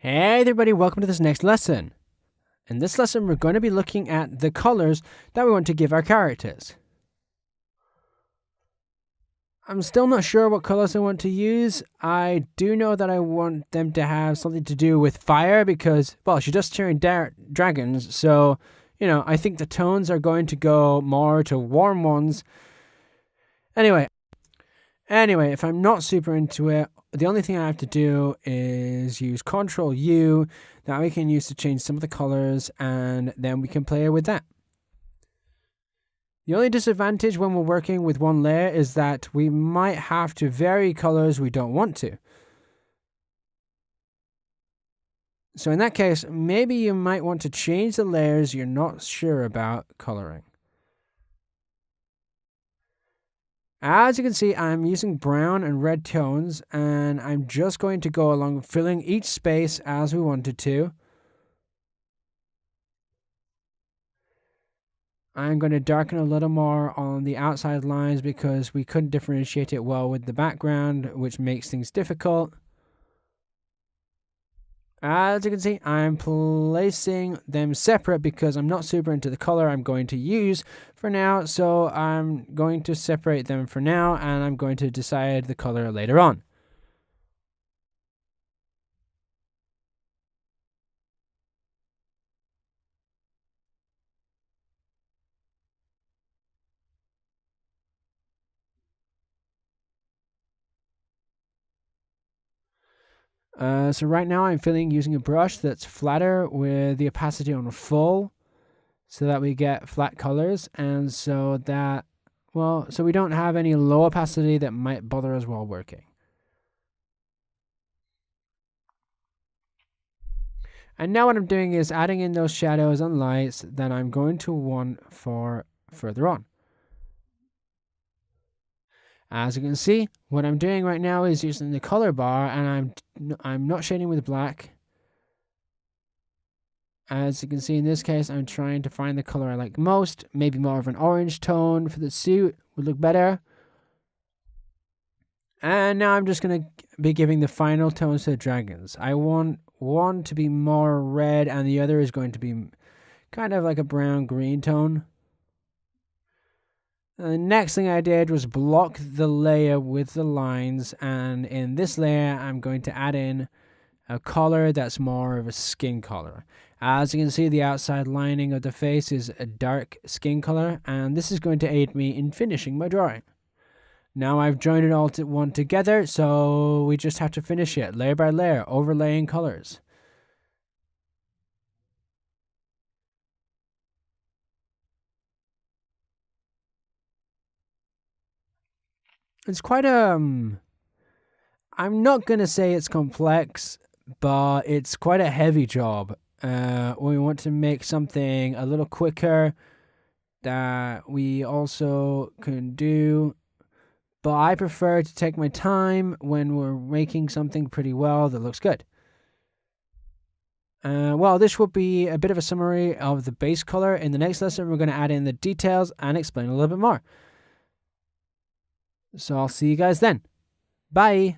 Hey everybody, welcome to this next lesson. In this lesson, we're going to be looking at the colors that we want to give our characters. I'm still not sure what colors I want to use. I do know that I want them to have something to do with fire because, well, she's just cheering dragons, so, I think the tones are going to go more to warm ones. Anyway, if I'm not super into it, the only thing I have to do is use Control U that we can use to change some of the colors, and then we can play with that. The only disadvantage when we're working with one layer is that we might have to vary colors we don't want to. So in that case, maybe you might want to change the layers you're not sure about coloring. As you can see, I'm using brown and red tones, and I'm just going to go along filling each space as we wanted to. I'm going to darken a little more on the outside lines because we couldn't differentiate it well with the background, which makes things difficult. As you can see, I'm placing them separate because I'm not super into the color I'm going to use for now. So I'm going to separate them for now, and I'm going to decide the color later on. So right now I'm filling using a brush that's flatter with the opacity on full so that we get flat colors, and so we don't have any low opacity that might bother us while working. And now what I'm doing is adding in those shadows and lights that I'm going to want for further on. As you can see, what I'm doing right now is using the color bar, and I'm not shading with black. As you can see in this case, I'm trying to find the color I like most. Maybe more of an orange tone for the suit would look better. And now I'm just going to be giving the final tones to the dragons. I want one to be more red, and the other is going to be kind of like a brown-green tone. The next thing I did was block the layer with the lines, and in this layer I'm going to add in a color that's more of a skin color. As you can see, the outside lining of the face is a dark skin color, and this is going to aid me in finishing my drawing. Now I've joined it all together, so we just have to finish it layer by layer, overlaying colors. It's quite I'm not going to say it's complex, but it's quite a heavy job. We want to make something a little quicker that we also can do, but I prefer to take my time when we're making something pretty well that looks good. Well, this will be a bit of a summary of the base color. In the next lesson, we're going to add in the details and explain a little bit more. So I'll see you guys then. Bye.